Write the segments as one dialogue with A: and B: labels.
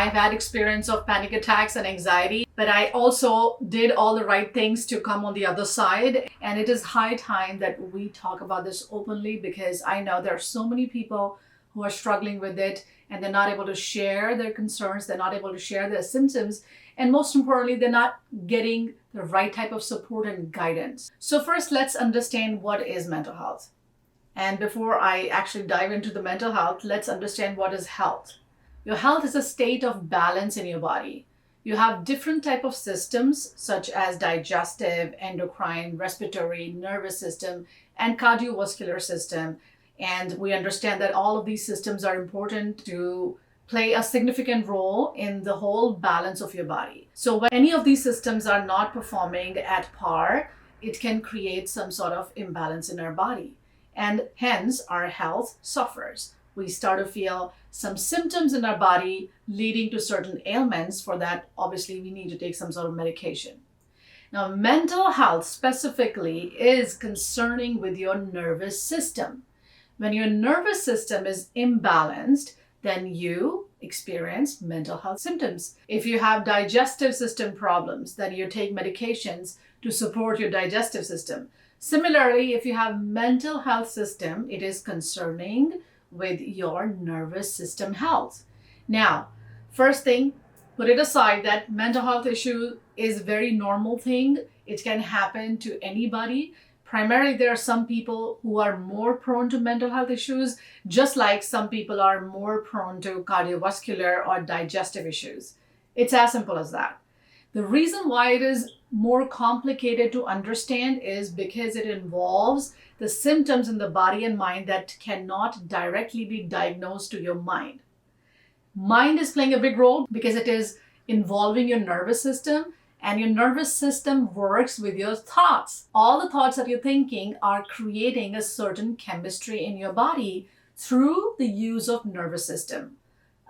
A: I've had experience of panic attacks and anxiety, but I also did all the right things to come on the other side. And it is high time that we talk about this openly, because I know there are so many people who are struggling with it and they're not able to share their concerns, they're not able to share their symptoms, and most importantly, they're not getting the right type of support and guidance. So first, let's understand what is mental health. And before I actually dive into the mental health, let's understand what is health. Your health is a state of balance in your body. You have different type of systems such as digestive, endocrine, respiratory, nervous system, and cardiovascular system. And we understand that all of these systems are important to play a significant role in the whole balance of your body. So when any of these systems are not performing at par, it can create some sort of imbalance in our body. And hence our health suffers. We start to feel some symptoms in our body leading to certain ailments. For that, obviously, we need to take some sort of medication. Now, mental health specifically is concerning with your nervous system. When your nervous system is imbalanced, then you experience mental health symptoms. If you have digestive system problems, then you take medications to support your digestive system. Similarly, if you have mental health system, it is concerning with your nervous system health. Now, first thing, put it aside that mental health issue is a very normal thing. It can happen to anybody. Primarily, there are some people who are more prone to mental health issues, just like some people are more prone to cardiovascular or digestive issues. It's as simple as that. The reason why it is more complicated to understand is because it involves the symptoms in the body and mind that cannot directly be diagnosed to your mind. Mind is playing a big role because it is involving your nervous system, and your nervous system works with your thoughts. All the thoughts that you're thinking are creating a certain chemistry in your body through the use of nervous system.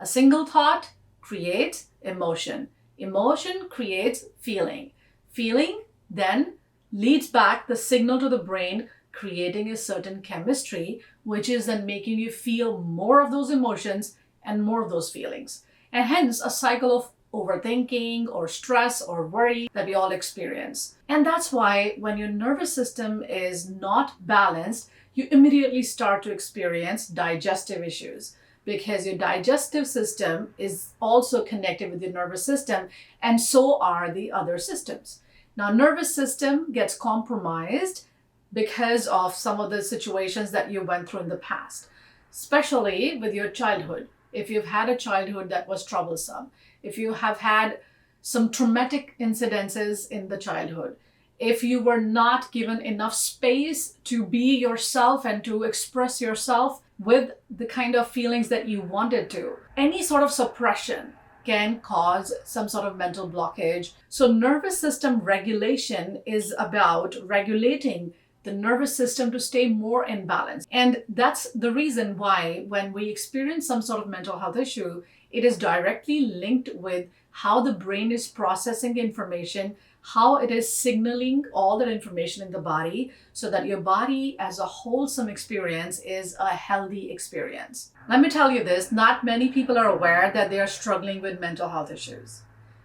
A: A single thought creates emotion. Emotion creates feeling. Feeling then leads back the signal to the brain, creating a certain chemistry, which is then making you feel more of those emotions and more of those feelings. And hence a cycle of overthinking or stress or worry that we all experience. And that's why when your nervous system is not balanced, you immediately start to experience digestive issues, because your digestive system is also connected with your nervous system, and so are the other systems. Now, nervous system gets compromised because of some of the situations that you went through in the past, especially with your childhood. If you've had a childhood that was troublesome, if you have had some traumatic incidences in the childhood, if you were not given enough space to be yourself and to express yourself with the kind of feelings that you wanted to, any sort of suppression can cause some sort of mental blockage. So nervous system regulation is about regulating the nervous system to stay more in balance. And that's the reason why when we experience some sort of mental health issue, it is directly linked with how the brain is processing information, how it is signaling all that information in the body, so that your body as a wholesome experience is a healthy experience. Let me tell you this, not many people are aware that they are struggling with mental health issues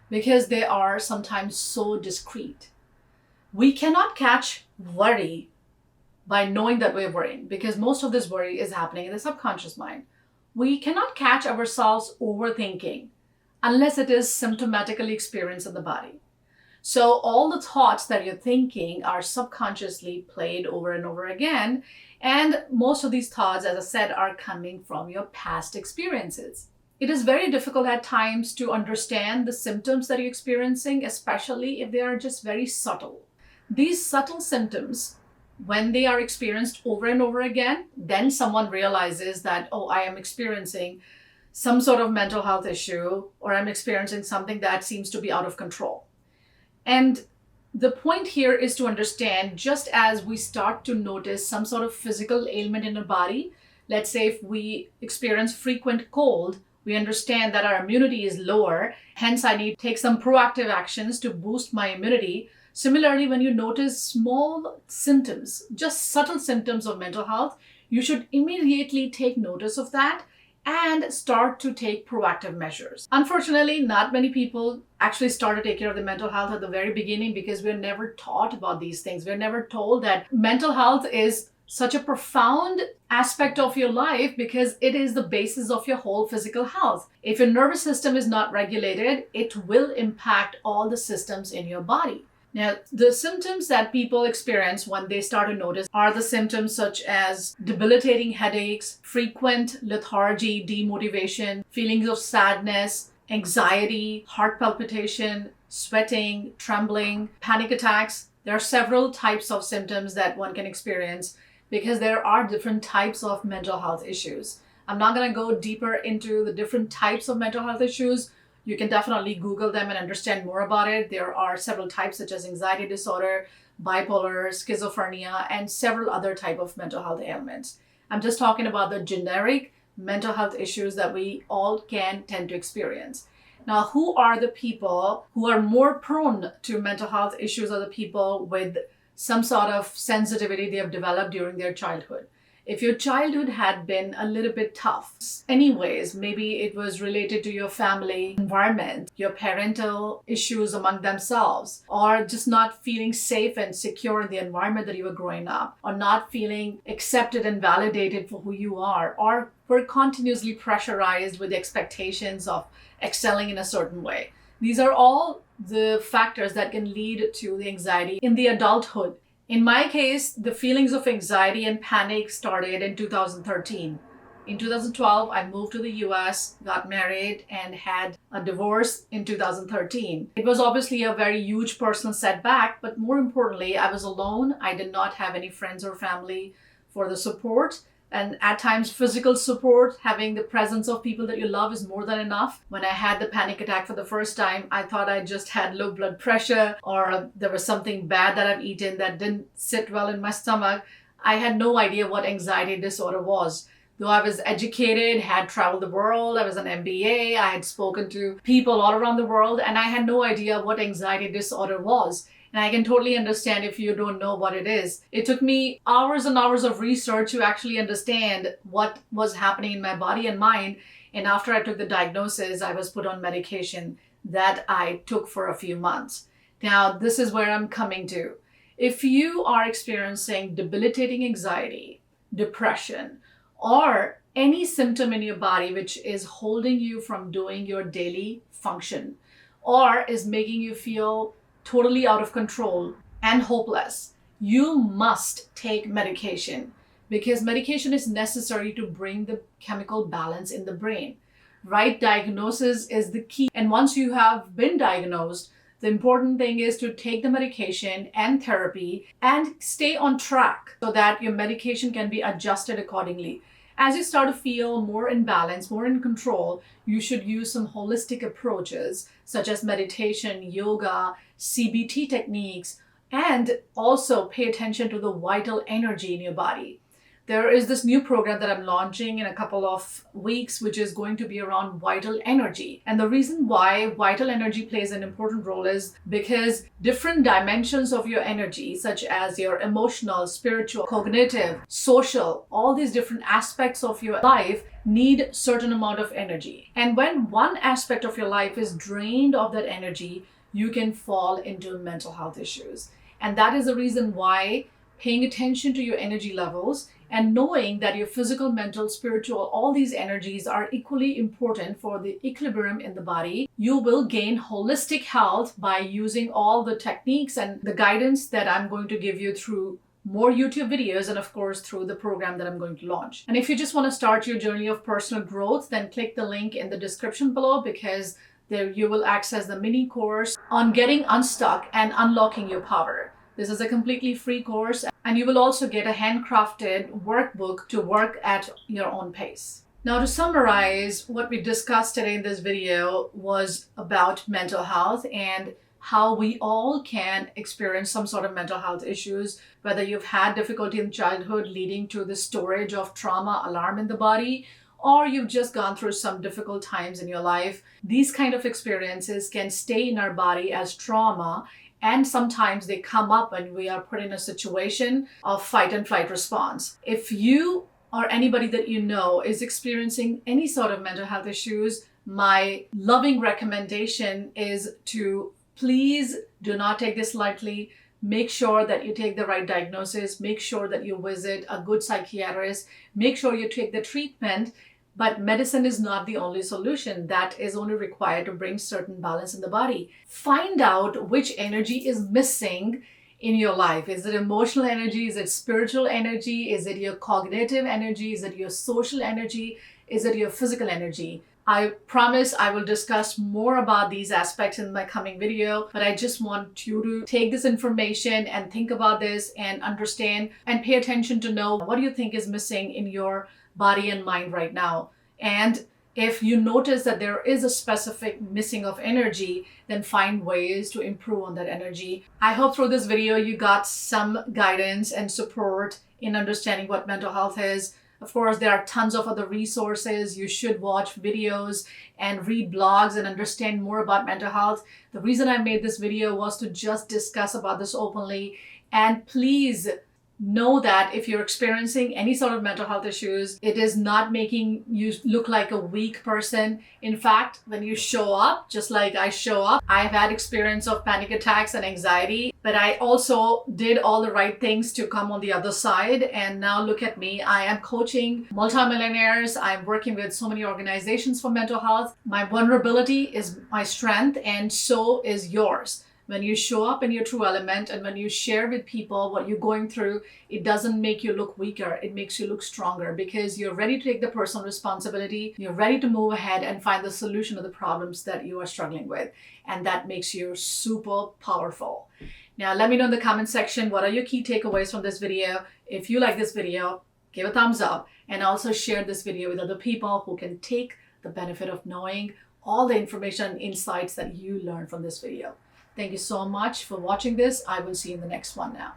A: because they are sometimes so discreet. We cannot catch worry by knowing that we're worrying, because most of this worry is happening in the subconscious mind. We cannot catch ourselves overthinking unless it is symptomatically experienced in the body. So all the thoughts that you're thinking are subconsciously played over and over again. And most of these thoughts, as I said, are coming from your past experiences. It is very difficult at times to understand the symptoms that you're experiencing, especially if they are just very subtle. These subtle symptoms, when they are experienced over and over again, then someone realizes that, oh, I am experiencing some sort of mental health issue, or I'm experiencing something that seems to be out of control. And the point here is to understand, just as we start to notice some sort of physical ailment in our body, let's say if we experience frequent cold, we understand that our immunity is lower, hence I need to take some proactive actions to boost my immunity. Similarly, when you notice small symptoms, just subtle symptoms of mental health, you should immediately take notice of that and start to take proactive measures. Unfortunately, not many people actually start to take care of their mental health at the very beginning because we're never taught about these things. We're never told that mental health is such a profound aspect of your life because it is the basis of your whole physical health. If your nervous system is not regulated, it will impact all the systems in your body. Now, the symptoms that people experience when they start to notice are the symptoms such as debilitating headaches, frequent lethargy, demotivation, feelings of sadness, anxiety, heart palpitation, sweating, trembling, panic attacks. There are several types of symptoms that one can experience because there are different types of mental health issues. I'm not going to go deeper into the different types of mental health issues. You can definitely Google them and understand more about it. There are several types such as anxiety disorder, bipolar, schizophrenia, and several other types of mental health ailments. I'm just talking about the generic mental health issues that we all can tend to experience. Now, who are the people who are more prone to mental health issues? Are the people with some sort of sensitivity they have developed during their childhood. If your childhood had been a little bit tough, anyways, maybe it was related to your family environment, your parental issues among themselves, or just not feeling safe and secure in the environment that you were growing up, or not feeling accepted and validated for who you are, or were continuously pressurized with expectations of excelling in a certain way. These are all the factors that can lead to the anxiety in the adulthood. In my case, the feelings of anxiety and panic started in 2013. In 2012, I moved to the US, got married, and had a divorce in 2013. It was obviously a very huge personal setback, but more importantly, I was alone. I did not have any friends or family for the support. And at times, physical support, having the presence of people that you love is more than enough. When I had the panic attack for the first time, I thought I just had low blood pressure or there was something bad that I've eaten that didn't sit well in my stomach. I had no idea what anxiety disorder was. Though I was educated, had traveled the world, I was an MBA, I had spoken to people all around the world, and I had no idea what anxiety disorder was. And I can totally understand if you don't know what it is. It took me hours and hours of research to actually understand what was happening in my body and mind. And after I took the diagnosis, I was put on medication that I took for a few months. Now, this is where I'm coming to. If you are experiencing debilitating anxiety, depression, or any symptom in your body which is holding you from doing your daily function, or is making you feel totally out of control and hopeless, you must take medication because medication is necessary to bring the chemical balance in the brain. Right diagnosis is the key. And once you have been diagnosed, the important thing is to take the medication and therapy and stay on track so that your medication can be adjusted accordingly. As you start to feel more in balance, more in control, you should use some holistic approaches such as meditation, yoga, CBT techniques, and also pay attention to the vital energy in your body. There is this new program that I'm launching in a couple of weeks, which is going to be around vital energy. And the reason why vital energy plays an important role is because different dimensions of your energy, such as your emotional, spiritual, cognitive, social, all these different aspects of your life need certain amount of energy. And when one aspect of your life is drained of that energy, you can fall into mental health issues. And that is the reason why paying attention to your energy levels and knowing that your physical, mental, spiritual, all these energies are equally important for the equilibrium in the body, you will gain holistic health by using all the techniques and the guidance that I'm going to give you through more YouTube videos and of course through the program that I'm going to launch. And if you just want to start your journey of personal growth, then click the link in the description below because there you will access the mini course on getting unstuck and unlocking your power. This is a completely free course and you will also get a handcrafted workbook to work at your own pace. Now to summarize, what we discussed today in this video was about mental health and how we all can experience some sort of mental health issues, whether you've had difficulty in childhood leading to the storage of trauma alarm in the body, or you've just gone through some difficult times in your life. These kind of experiences can stay in our body as trauma. And sometimes they come up when we are put in a situation of fight and flight response. If you or anybody that you know is experiencing any sort of mental health issues, my loving recommendation is to please do not take this lightly. Make sure that you take the right diagnosis. Make sure that you visit a good psychiatrist. Make sure you take the treatment. But medicine is not the only solution. That is only required to bring certain balance in the body. Find out which energy is missing in your life. Is it emotional energy? Is it spiritual energy? Is it your cognitive energy? Is it your social energy? Is it your physical energy? I promise I will discuss more about these aspects in my coming video, but I just want you to take this information and think about this and understand and pay attention to know what do you think is missing in your body and mind right now. And if you notice that there is a specific missing of energy, then find ways to improve on that energy. I hope through this video you got some guidance and support in understanding what mental health is. Of course, there are tons of other resources. You should watch videos and read blogs and understand more about mental health. The reason I made this video was to just discuss about this openly. And please know that if you're experiencing any sort of mental health issues, it is not making you look like a weak person. In fact, when you show up, just like I show up, I've had experience of panic attacks and anxiety, but I also did all the right things to come on the other side. And now look at me. I am coaching multimillionaires. I'm working with so many organizations for mental health. My vulnerability is my strength, and so is yours. When you show up in your true element and when you share with people what you're going through, it doesn't make you look weaker. It makes you look stronger because you're ready to take the personal responsibility. You're ready to move ahead and find the solution to the problems that you are struggling with. And that makes you super powerful. Now, let me know in the comment section, what are your key takeaways from this video? If you like this video, give a thumbs up and also share this video with other people who can take the benefit of knowing all the information and insights that you learned from this video. Thank you so much for watching this. I will see you in the next one now.